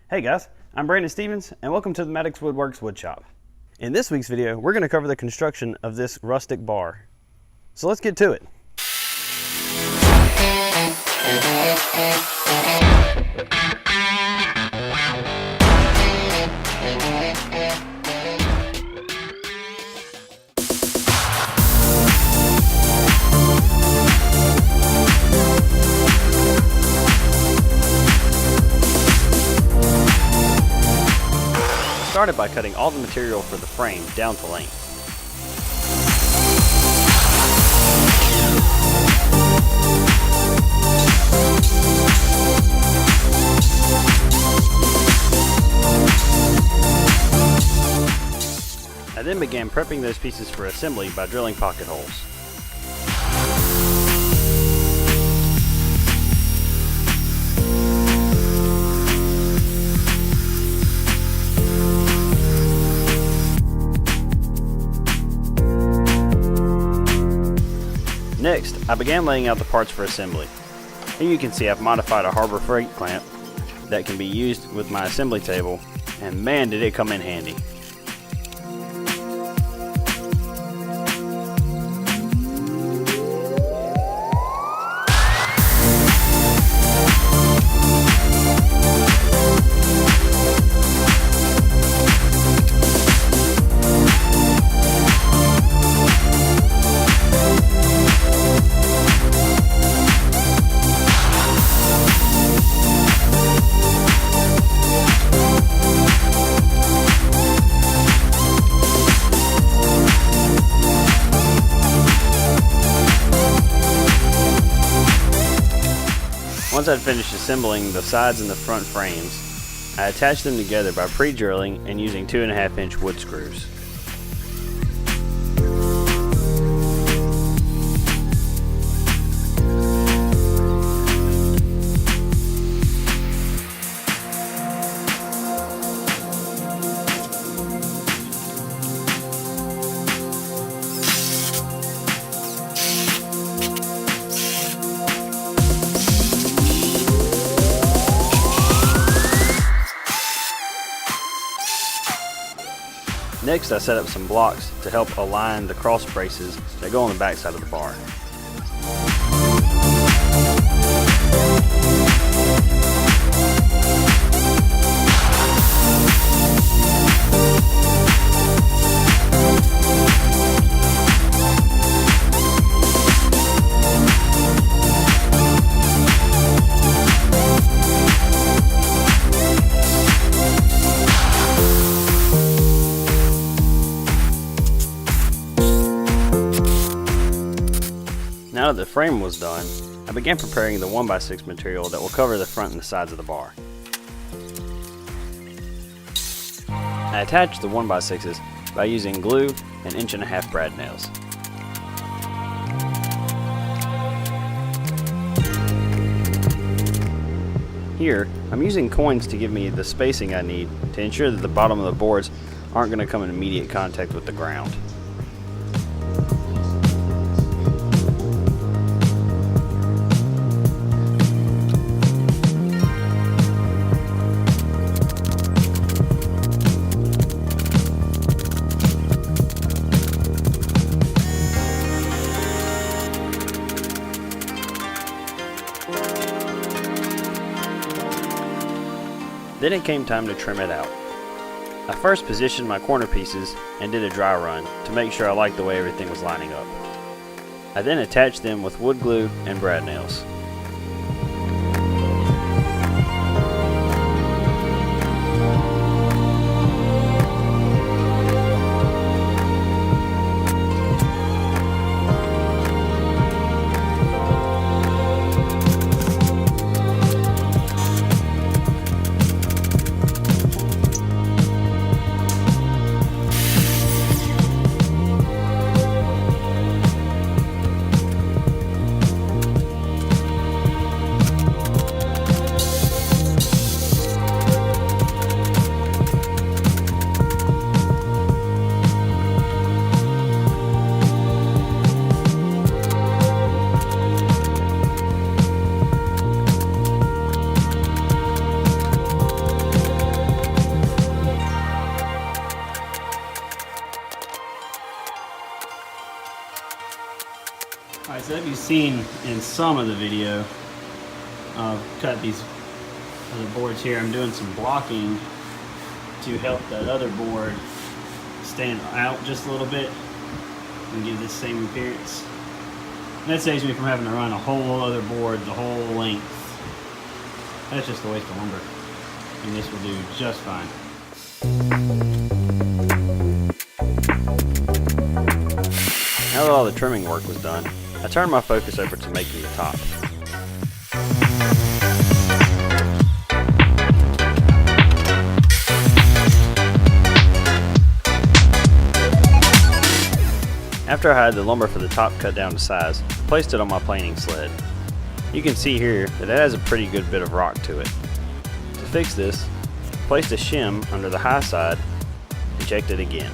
Hey guys, I'm Brandon Stevens and welcome to the Maddux Woodworks Woodshop. In this week's video, we're going to cover the construction of this rustic bar. So let's get to it. Started by cutting all the material for the frame down to length. I then began prepping those pieces for assembly by drilling pocket holes. Next, I began laying out the parts for assembly. Here you can see I've modified a Harbor Freight clamp that can be used with my assembly table, and man did it come in handy. Once I'd finished assembling the sides and the front frames, I attached them together by pre-drilling and using 2.5-inch wood screws. Next, I set up some blocks to help align the cross braces that go on the back side of the bar. Now that the frame was done, I began preparing the 1x6 material that will cover the front and the sides of the bar. I attached the 1x6s by using glue and 1.5-inch brad nails. Here, I'm using coins to give me the spacing I need to ensure that the bottom of the boards aren't going to come in immediate contact with the ground. Then it came time to trim it out. I first positioned my corner pieces and did a dry run to make sure I liked the way everything was lining up. I then attached them with wood glue and brad nails. you've seen in some of the video, I've cut these other boards here. I'm doing some blocking to help that other board stand out just a little bit and give this same appearance. And that saves me from having to run a whole other board the whole length. That's just a waste of lumber, and this will do just fine. Now that all the trimming work was done, I turned my focus over to making the top. After I had the lumber for the top cut down to size, I placed it on my planing sled. You can see here that it has a pretty good bit of rock to it. To fix this, I placed a shim under the high side and checked it again.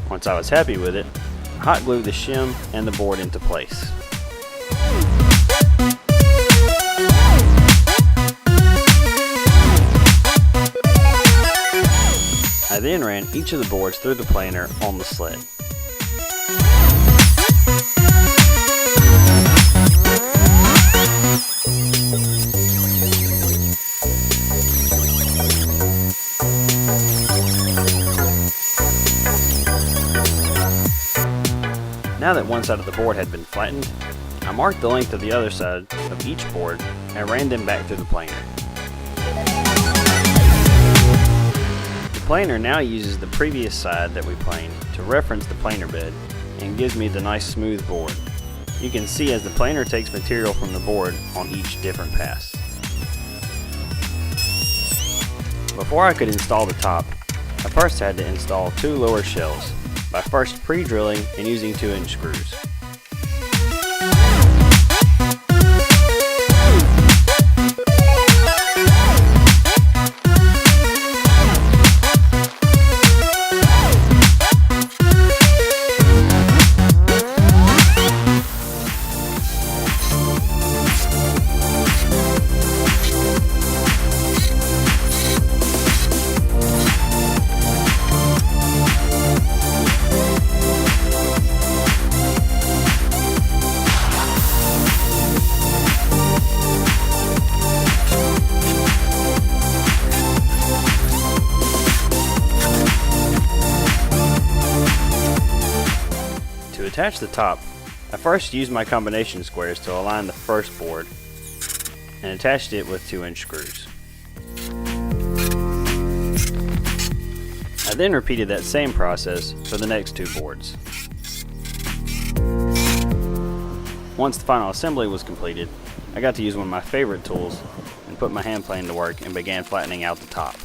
Once I was happy with it, I hot glued the shim and the board into place. I then ran each of the boards through the planer on the sled. Now that one side of the board had been flattened, I marked the length of the other side of each board and ran them back through the planer. The planer now uses the previous side that we planed to reference the planer bed and gives me the nice smooth board. You can see as the planer takes material from the board on each different pass. Before I could install the top, I first had to install two lower shells by first pre-drilling and using 2-inch screws. To attach the top, I first used my combination squares to align the first board and attached it with 2-inch screws. I then repeated that same process for the next two boards. Once the final assembly was completed, I got to use one of my favorite tools and put my hand plane to work and began flattening out the top.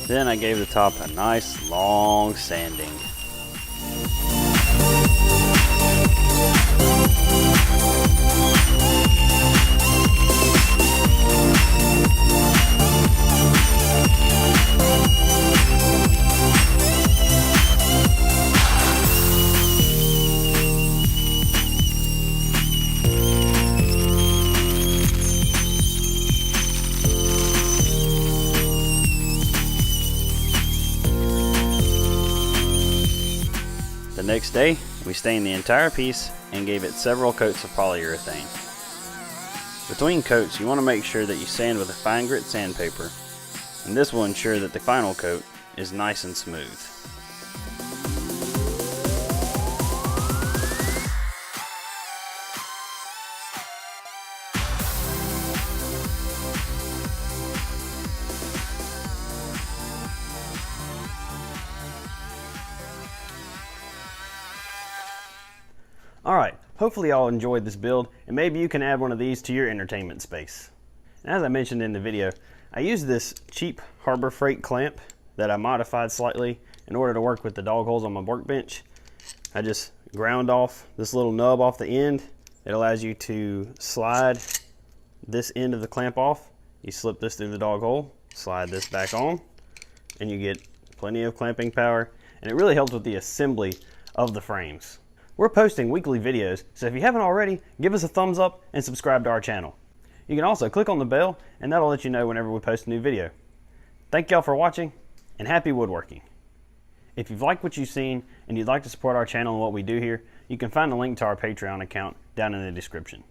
Then I gave the top a nice long sanding. The next day, we stained the entire piece and gave it several coats of polyurethane. Between coats, you want to make sure that you sand with a fine grit sandpaper, and this will ensure that the final coat is nice and smooth. Alright, hopefully y'all enjoyed this build, and maybe you can add one of these to your entertainment space. And as I mentioned in the video, I used this cheap Harbor Freight clamp that I modified slightly in order to work with the dog holes on my workbench. I just ground off this little nub off the end. It allows you to slide this end of the clamp off, you slip this through the dog hole, slide this back on, and you get plenty of clamping power, and it really helps with the assembly of the frames. We're posting weekly videos, so if you haven't already, give us a thumbs up and subscribe to our channel. You can also click on the bell, and that'll let you know whenever we post a new video. Thank y'all for watching, and happy woodworking. If you've liked what you've seen and you'd like to support our channel and what we do here, you can find a link to our Patreon account down in the description.